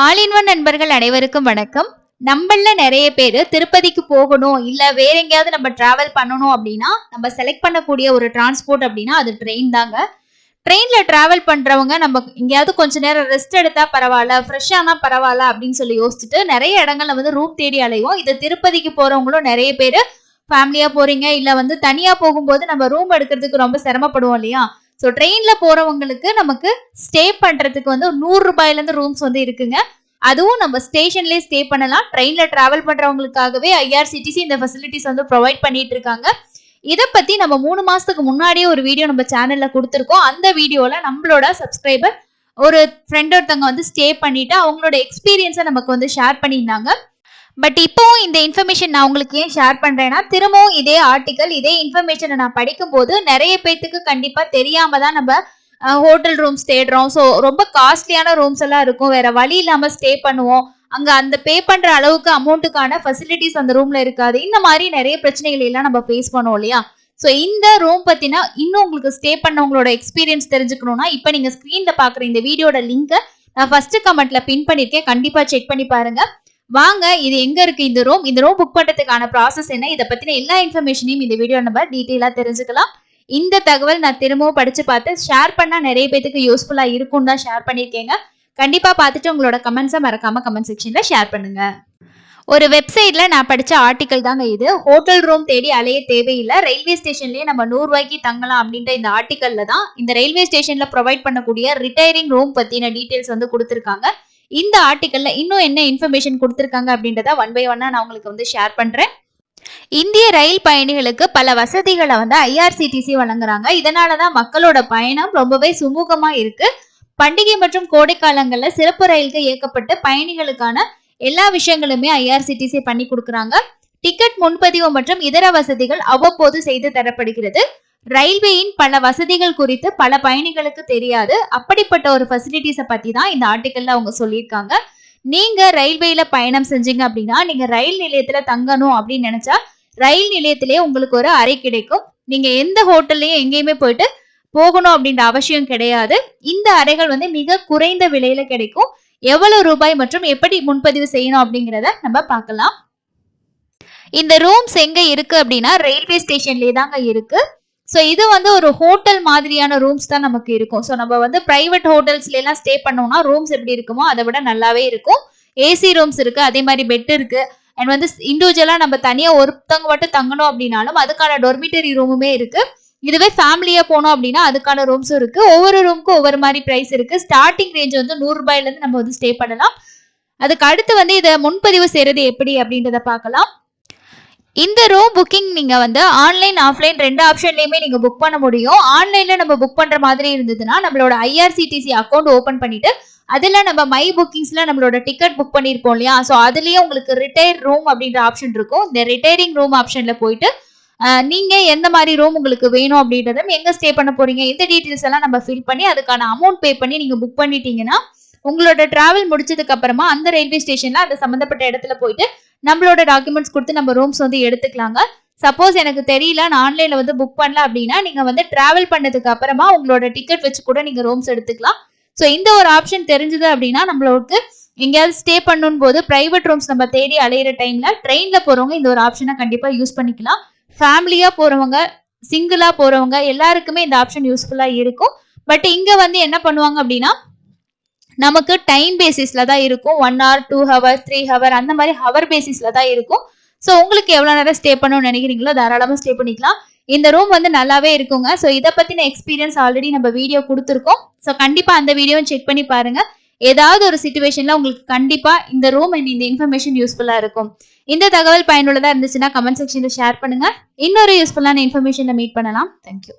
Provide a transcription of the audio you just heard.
All in one நண்பர்கள் அனைவருக்கும் வணக்கம். நம்மள நிறைய பேர் திருப்பதிக்கு போகணும் இல்ல வேற எங்கேயாவது நம்ம டிராவல் பண்ணணும் அப்படின்னா நம்ம செலக்ட் பண்ணக்கூடிய ஒரு டிரான்ஸ்போர்ட் அப்படின்னா அது ட்ரெயின் தாங்க. ட்ரெயின்ல டிராவல் பண்றவங்க நம்ம எங்கேயாவது கொஞ்ச நேரம் ரெஸ்ட் எடுத்தா பரவாயில்ல, ஃப்ரெஷ் ஆனா பரவாயில்ல அப்படின்னு சொல்லி யோசிச்சுட்டு நிறைய இடங்கள்ல வந்து ரூம் தேடி அலைவோம். இது திருப்பதிக்கு போறவங்களும் நிறைய பேர் ஃபேமிலியா போறீங்க இல்ல வந்து தனியா போகும்போது நம்ம ரூம் எடுக்கிறதுக்கு ரொம்ப சிரமப்படுவோம் இல்லையா? ஸோ ட்ரெயின்ல போறவங்களுக்கு நமக்கு ஸ்டே பண்றதுக்கு வந்து 100 ரூபாயில இருந்து ரூம்ஸ் வந்து இருக்குங்க. அதுவும் நம்ம ஸ்டேஷன்லயே ஸ்டே பண்ணலாம். ட்ரெயின்ல டிராவல் பண்றவங்களுக்காகவே ஐஆர்சிடிசி இந்த ஃபெசிலிட்டிஸ் வந்து ப்ரொவைட் பண்ணிட்டு இருக்காங்க. இதை பத்தி நம்ம 3 மாசத்துக்கு முன்னாடியே ஒரு வீடியோ நம்ம சேனல்ல கொடுத்துருக்கோம். அந்த வீடியோல நம்மளோட சப்ஸ்கிரைபர் ஒரு ஃப்ரெண்ட் ஒருத்தவங்க வந்து ஸ்டே பண்ணிட்டு அவங்களோட எக்ஸ்பீரியன்ஸை நமக்கு வந்து ஷேர் பண்ணியிருந்தாங்க. பட் இப்போவும் இந்த இன்ஃபர்மேஷன் நான் உங்களுக்கு ஏன் ஷேர் பண்றேன்னா, திரும்பவும் இதே ஆர்டிக்கல் இதே இன்ஃபர்மேஷனை நான் படிக்கும்போது நிறைய பேத்துக்கு கண்டிப்பா தெரியாம தான் நம்ம ஹோட்டல் ரூம்ஸ் தேடுறோம். ஸோ ரொம்ப காஸ்ட்லியான ரூம்ஸ் எல்லாம் இருக்கும், வேற வழி இல்லாம ஸ்டே பண்ணுவோம். அங்க அந்த பே பண்ற அளவுக்கு அமௌண்ட்டுக்கான ஃபெசிலிட்டிஸ் அந்த ரூம்ல இருக்காது. இந்த மாதிரி நிறைய பிரச்சனைகள் எல்லாம் நம்ம ஃபேஸ் பண்ணுவோம் இல்லையா? ஸோ இந்த ரூம் பத்தினா இன்னும் உங்களுக்கு ஸ்டே பண்ணவங்களோட எக்ஸ்பீரியன்ஸ் தெரிஞ்சுக்கணும்னா இப்போ நீங்க ஸ்கிரீன்ல பாக்குற இந்த வீடியோட லிங்கை நான் ஃபர்ஸ்ட் கமெண்ட்ல பின் பண்ணிருக்கேன், கண்டிப்பா செக் பண்ணி பாருங்க. வாங்க, இது எங்க இருக்கு இந்த ரூம் புக் பண்றதுக்கான ப்ராசஸ் என்ன, இதை பத்தின எல்லா இன்ஃபர்மேஷனையும் இந்த வீடியோ நம்ம டீட்டெயிலா தெரிஞ்சுக்கலாம். இந்த தகவல் நான் திரும்பவும் படிச்சு பார்த்து ஷேர் பண்ணா நிறைய பேருக்கு யூஸ்ஃபுல்லா இருக்கும் தான் ஷேர் பண்ணிருக்கேங்க. கண்டிப்பா பார்த்துட்டு உங்களோட கமெண்ட்ஸை மறக்காம கமெண்ட் செக்ஷன்ல ஷேர் பண்ணுங்க. ஒரு வெப்சைட்ல நான் படிச்ச ஆர்டிக்கல் தாங்க இது. ஹோட்டல் ரூம் தேடி அலைய தேவையில்லை, ரயில்வே ஸ்டேஷன்லயே நம்ம 100 ரூபாய்க்கு தங்கலாம் அப்படின்ற இந்த ஆர்டிக்கல்ல தான் இந்த ரயில்வே ஸ்டேஷன்ல ப்ரொவைட் பண்ணக்கூடிய ரிட்டையரிங் ரூம் பத்தின டீடைல்ஸ் வந்து கொடுத்திருக்காங்க. இந்த ஆர்டிக்கல்ல இன்னும் என்ன இன்ஃபர்மேஷன் கொடுத்திருக்காங்க அப்படின்றத ஒன் பை ஒன்னா நான் உங்களுக்கு வந்து ஷேர் பண்றேன். இந்திய ரயில் பயணிகளுக்கு பல வசதிகளை வந்து ஐஆர்சிடிசி வழங்குறாங்க. இதனாலதான் மக்களோட பயணம் ரொம்பவே சுமூகமா இருக்கு. பண்டிகை மற்றும் கோடை காலங்கள்ல சிறப்பு ரயில்கள் இயக்கப்பட்டு பயணிகளுக்கான எல்லா விஷயங்களுமே ஐஆர்சிடிசி பண்ணி கொடுக்குறாங்க. டிக்கெட் முன்பதிவு மற்றும் இதர வசதிகள் அவ்வப்போது செய்து தரப்படுகிறது. ரயில்வேயின் பல வசதிகள் குறித்து பல பயணிகளுக்கு தெரியாது. அப்படிப்பட்ட ஒரு ஃபெசிலிட்டிஸை பத்தி தான் இந்த ஆர்டிக்கல்ல அவங்க சொல்லியிருக்காங்க. நீங்க ரயில்வேல பயணம் செஞ்சீங்க அப்படின்னா நீங்க ரயில் நிலையத்துல தங்கணும் அப்படின்னு நினைச்சா ரயில் நிலையத்திலேயே உங்களுக்கு ஒரு அறை கிடைக்கும். நீங்க எந்த ஹோட்டல்லையும் எங்கேயுமே போயிட்டு போகணும் அப்படின்ற அவசியம் கிடையாது. இந்த அறைகள் வந்து மிக குறைந்த விலையில கிடைக்கும். எவ்வளவு ரூபாய் மற்றும் எப்படி முன்பதிவு செய்யணும் அப்படிங்கிறத நம்ம பார்க்கலாம். இந்த ரூம்ஸ் எங்க இருக்கு அப்படின்னா ரயில்வே ஸ்டேஷன்லயே தாங்க இருக்கு. ஸோ இது வந்து ஒரு ஹோட்டல் மாதிரியான ரூம்ஸ் தான் நமக்கு இருக்கும். ஸோ நம்ம வந்து பிரைவேட் ஹோட்டல்ஸ்ல எல்லாம் ஸ்டே பண்ணோம்னா ரூம்ஸ் எப்படி இருக்குமோ அதை விட நல்லாவே இருக்கும். ஏசி ரூம்ஸ் இருக்கு, அதே மாதிரி பெட் இருக்கு. அண்ட் வந்து இண்டிவிஜுவலா நம்ம தனியா ஒருத்தவங்க மட்டும் தங்கணும் அப்படின்னாலும் அதுக்கான டொர்மிட்டரி ரூமுமே இருக்கு. இதுவே ஃபேமிலியா போனோம் அப்படின்னா அதுக்கான ரூம்ஸும் இருக்கு. ஒவ்வொரு ரூமுக்கும் ஒவ்வொரு மாதிரி பிரைஸ் இருக்கு. ஸ்டார்டிங் ரேஞ்ச் வந்து 100 ரூபாயில இருந்து நம்ம வந்து ஸ்டே பண்ணலாம். அதுக்கு அடுத்து வந்து இதை முன்பதிவு செய்யறது எப்படி அப்படின்றத பார்க்கலாம். இந்த ரூம் புக்கிங் நீங்க வந்து ஆன்லைன் ஆஃப்லைன் 2 ஆப்ஷன்லயுமே நீங்க புக் பண்ண முடியும். ஆன்லைன்ல நம்ம புக் பண்ற மாதிரி இருந்ததுன்னா நம்மளோட ஐஆர்சிடிசி அக்கௌண்ட் ஓபன் பண்ணிட்டு அதுல நம்ம மை புக்கிங்ஸ்ல நம்மளோட டிக்கெட் புக் பண்ணிருப்போம் இல்லையா? ஸோ அதுலயே உங்களுக்கு ரிட்டையர் ரூம் அப்படின்ற ஆப்ஷன் இருக்கும். இந்த ரிட்டையரிங் ரூம் ஆப்ஷன்ல போயிட்டு நீங்க எந்த மாதிரி ரூம் உங்களுக்கு வேணும் அப்படின்றதும் எங்க ஸ்டே பண்ண போறீங்க இந்த டீட்டெயில்ஸ் எல்லாம் நம்ம ஃபில் பண்ணி அதுக்கான அமௌண்ட் பே பண்ணி நீங்க புக் பண்ணிட்டீங்கன்னா உங்களோட டிராவல் முடிச்சதுக்கு அப்புறமா அந்த ரயில்வே ஸ்டேஷன்ல அந்த சம்பந்தப்பட்ட இடத்துல போயிட்டு நம்மளோட டாக்குமெண்ட்ஸ் கொடுத்து நம்ம ரூம்ஸ் வந்து எடுத்துக்கலாங்க. சப்போஸ் எனக்கு தெரியல நான் ஆன்லைன்ல வந்து புக் பண்ணல அப்படின்னா நீங்க வந்து டிராவல் பண்ணதுக்கு அப்புறமா உங்களோட டிக்கெட் வச்சு கூட நீங்க ரூம்ஸ் எடுத்துக்கலாம். ஸோ இந்த ஒரு ஆப்ஷன் தெரிஞ்சது அப்படின்னா நம்மளுக்கு எங்கேயாவது ஸ்டே பண்ணும் போது பிரைவேட் ரூம்ஸ் நம்ம தேடி அலையிற டைம்ல ட்ரெயின்ல போறவங்க இந்த ஒரு ஆப்ஷனை கண்டிப்பா யூஸ் பண்ணிக்கலாம். ஃபேமிலியா போறவங்க சிங்கிளா போறவங்க எல்லாருக்குமே இந்த ஆப்ஷன் யூஸ்ஃபுல்லா இருக்கும். பட் இங்க வந்து என்ன பண்ணுவாங்க அப்படின்னா நமக்கு டைம் பேசிஸ்ல தான் இருக்கும். 1 hour 2 hours 3 hour அந்த மாதிரி ஹவர் பேசிஸ்ல தான் இருக்கும். ஸோ உங்களுக்கு எவ்வளவு நேரம் ஸ்டே பண்ணணும்னு நினைக்கிறீங்களோ தாராளமா ஸ்டே பண்ணிக்கலாம். இந்த ரூம் வந்து நல்லாவே இருக்குங்க. ஸோ இதை பத்தின எக்ஸ்பீரியன்ஸ் ஆல்ரெடி நம்ம வீடியோ கொடுத்துருக்கோம். ஸோ கண்டிப்பா அந்த வீடியோவும் செக் பண்ணி பாருங்க. ஏதாவது ஒரு சிச்சுவேஷன்ல உங்களுக்கு கண்டிப்பா இந்த ரூம் அண்ட் இந்த இன்ஃபர்மேஷன் யூஸ்ஃபுல்லா இருக்கும். இந்த தகவல் பயனுள்ளதா இருந்துச்சுன்னா கமெண்ட் செக்ஷன்ல ஷேர் பண்ணுங்க. இன்னொரு யூஸ்ஃபுல்லான இன்ஃபர்மேஷன்ல மீட் பண்ணலாம். தேங்க்யூ.